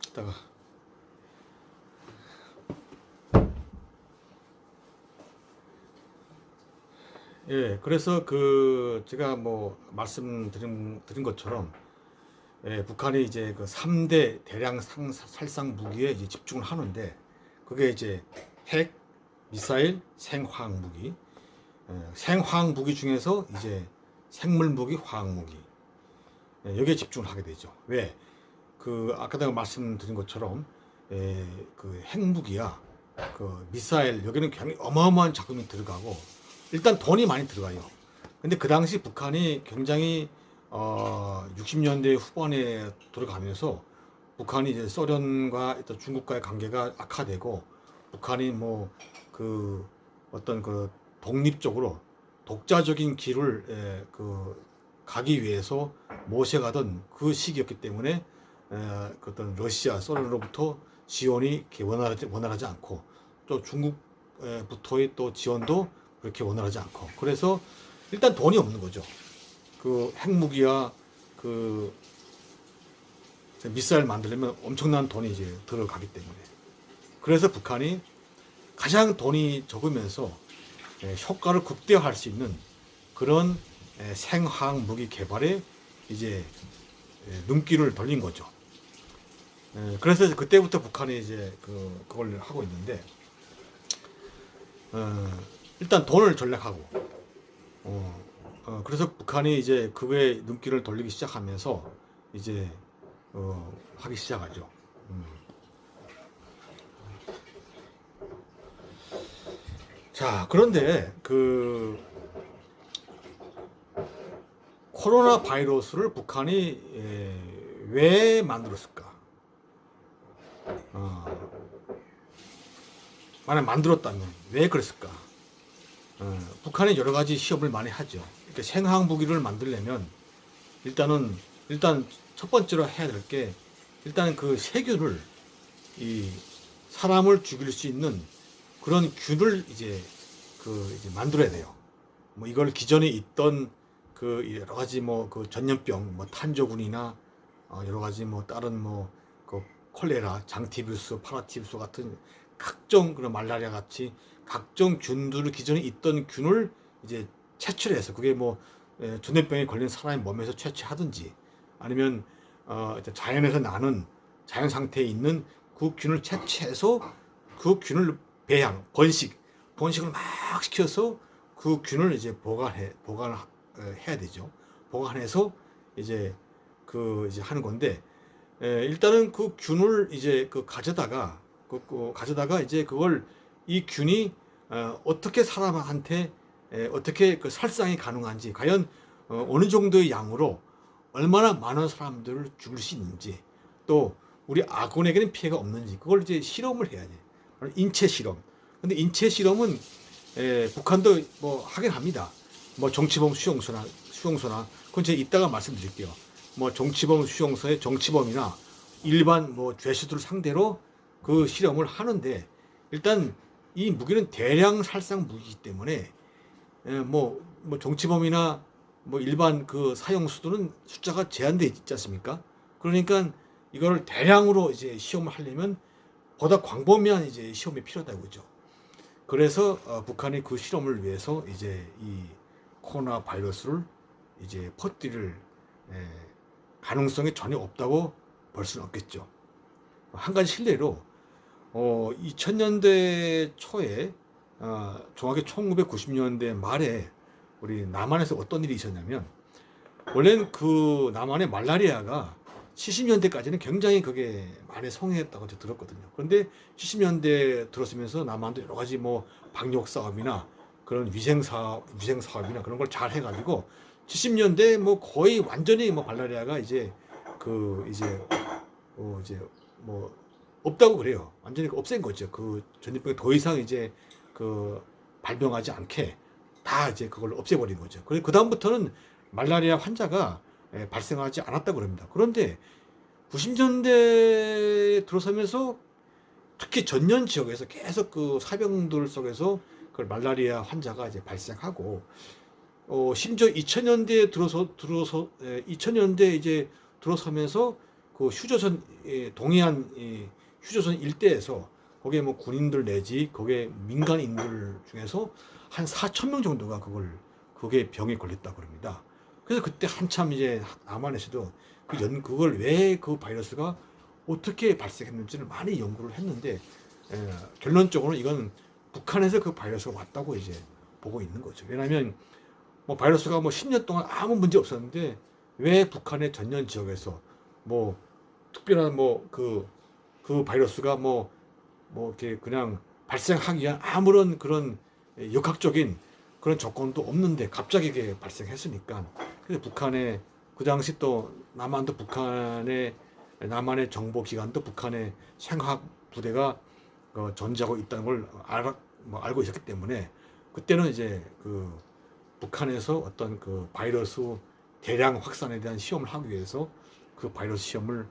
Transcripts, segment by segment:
이따가 예, 그래서 그 제가 뭐 말씀드린 것처럼 예, 북한이 이제 그 3대 대량 살상 무기에 이제 집중을 하는데 그게 이제 핵, 미사일, 생화학 무기, 생화학 무기 중에서 이제 생물 무기, 화학 무기 여기에 집중을 하게 되죠. 왜? 그 아까 내가 말씀드린 것처럼 그 핵무기야, 그 미사일 여기는 굉장히 어마어마한 자금이 들어가고 일단 돈이 많이 들어가요. 근데 그 당시 북한이 굉장히 60년대 후반에 들어가면서 북한이 이제 소련과 또 중국과의 관계가 악화되고 북한이 뭐 그 어떤 그 독립적으로 독자적인 길을 그 가기 위해서 모셔가던 그 시기였기 때문에 그 어떤 러시아, 소련으로부터 지원이 이렇게 원활하지 않고 또 중국부터의 또 지원도 그렇게 원활하지 않고 그래서 일단 돈이 없는 거죠. 그 핵무기와 그 미사일 만들려면 엄청난 돈이 이제 들어가기 때문에 그래서 북한이 가장 돈이 적으면서 효과를 극대화할 수 있는 그런 생화학 무기 개발에 이제 눈길을 돌린 거죠. 그래서 그때부터 북한이 이제 그걸 하고 있는데 일단 돈을 전략하고 그래서 북한이 이제 그거에 눈길을 돌리기 시작하면서 이제 하기 시작하죠. 자, 그런데 그 코로나 바이러스를 북한이 왜 만들었을까? 만약 만들었다면 왜 그랬을까? 북한이 여러 가지 시험을 많이 하죠. 이렇게 생화학 무기를 만들려면 일단 첫 번째로 해야 될 게 일단 그 세균을 이 사람을 죽일 수 있는 그런 균을 이제 이제 만들어야 돼요. 뭐 이걸 기존에 있던 그 여러 가지 뭐 그 전염병, 뭐 탄저군이나 여러 가지 뭐 다른 뭐 그 콜레라, 장티비우스, 파라티비우스 같은 각종 그런 말라리아 같이 각종 균들을 기존에 있던 균을 이제 채취해서 그게 뭐 전염병에 걸린 사람의 몸에서 채취하든지 아니면 자연에서 나는 자연 상태에 있는 그 균을 채취해서 그 균을 번식을 막 시켜서 그 균을 이제 보관해야 되죠. 보관해서 이제 이제 하는 건데 일단은 그 균을 이제 가져다가 이제 그걸 이 균이 어떻게 사람한테 어떻게 그 살상이 가능한지 과연 어느 정도의 양으로 얼마나 많은 사람들을 죽일 수 있는지 또 우리 아군에게는 피해가 없는지 그걸 이제 실험을 해야 돼. 인체 실험. 근데 인체 실험은 북한도 뭐 하긴 합니다. 뭐 정치범 수용소나 그건 제가 이따가 말씀드릴게요. 뭐 정치범 수용소의 정치범이나 일반 뭐 죄수들 상대로 그 실험을 하는데 일단 이 무기는 대량 살상 무기이기 때문에 뭐 정치범이나 뭐 일반 그 사형수들은 숫자가 제한돼 있지 않습니까? 그러니까 이거를 대량으로 이제 시험을 하려면 보다 광범위한 이제 시험이 필요하다고 그죠. 그래서 북한이 그 실험을 위해서 이제 이 코로나 바이러스를 이제 퍼뜨릴 가능성이 전혀 없다고 볼 수는 없겠죠. 한 가지 실례로 2000년대 초에 정확히 1990년대 말에 우리 남한에서 어떤 일이 있었냐면 원래는 그 남한의 말라리아가 70년대까지는 굉장히 그게 많이 성행했다고 제가 들었거든요. 그런데 70년대 들어서면서 남한도 여러 가지 뭐 방역 사업이나 그런 위생 사업이나 그런 걸 잘 해가지고 70년대 뭐 거의 완전히 뭐 말라리아가 이제 이제 뭐 없다고 그래요. 완전히 없앤 거죠. 그 전염병이 더 이상 이제 그 발병하지 않게 다 이제 그걸 없애버린 거죠. 그래서 그 다음부터는 말라리아 환자가 발생하지 않았다고 그럽니다. 그런데 90년대 들어서면서 특히 전년 지역에서 계속 그 사병들 속에서 그 말라리아 환자가 이제 발생하고 심지어 2000년대에 2000년대 이제 들어서면서 그 휴조선 동해안 휴조선 일대에서 거기에 뭐 군인들 내지 거기에 민간인들 중에서 한 4천 명 정도가 그게 병에 걸렸다 그럽니다. 그래서 그때 한참 이제 남한에서도 그걸 왜 그 바이러스가 어떻게 발생했는지를 많이 연구를 했는데 결론적으로 이건 북한에서 그 바이러스가 왔다고 이제 보고 있는 거죠. 왜냐하면 뭐 바이러스가 뭐 10년 동안 아무 문제 없었는데 왜 북한의 전년 지역에서 뭐 특별한 뭐 그 바이러스가 뭐 이렇게 그냥 발생하기 위한 아무런 그런 역학적인 그런 조건도 없는데 갑자기 이게 발생했으니까. 그래서 북한의 그 당시 또 남한도 남한의 정보기관도 북한의 생화학 부대가 존재하고 있다는 걸 알고 있었기 때문에 그때는 이제 그 북한에서 어떤 그 바이러스 대량 확산에 대한 시험을 하기 위해서 그 바이러스 시험을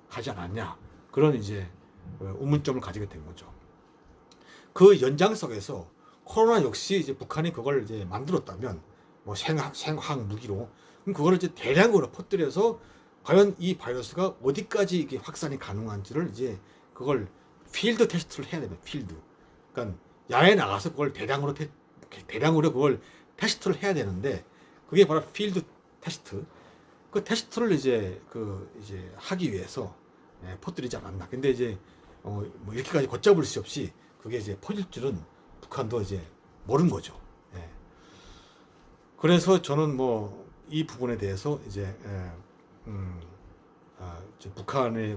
하지 않았냐, 그런 이제 의문점을 가지게 된 거죠. 그 연장석에서 코로나 역시 이제 북한이 그걸 이제 만들었다면 뭐 생화학 무기로, 그럼 그거를 이제 대량으로 퍼뜨려서 과연 이 바이러스가 어디까지 이게 확산이 가능한지를 이제 그걸 필드 테스트를 해야 됩니다. 필드. 그러니까 야외에 나가서 그걸 대량으로 그걸 테스트를 해야 되는데 그게 바로 필드 테스트. 그 테스트를 이제 하기 위해서 퍼뜨리지 않았나. 근데 이제 뭐 이렇게까지 걷잡을 수 없이 그게 이제 퍼질 줄은 북한도 이제 모르는 거죠. 예. 그래서 저는 뭐 이 부분에 대해서 이제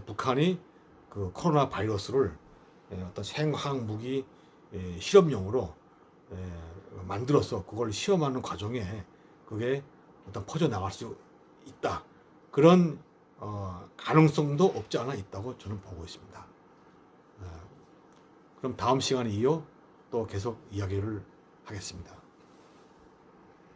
북한이 그 코로나 바이러스를 어떤 생화학 무기 실험용으로 만들어서 그걸 시험하는 과정에 그게 어떤 퍼져 나갈 수 있다. 그런 가능성도 없지 않아 있다고 저는 보고 있습니다. 그럼 다음 시간에 이어 또 계속 이야기를 하겠습니다.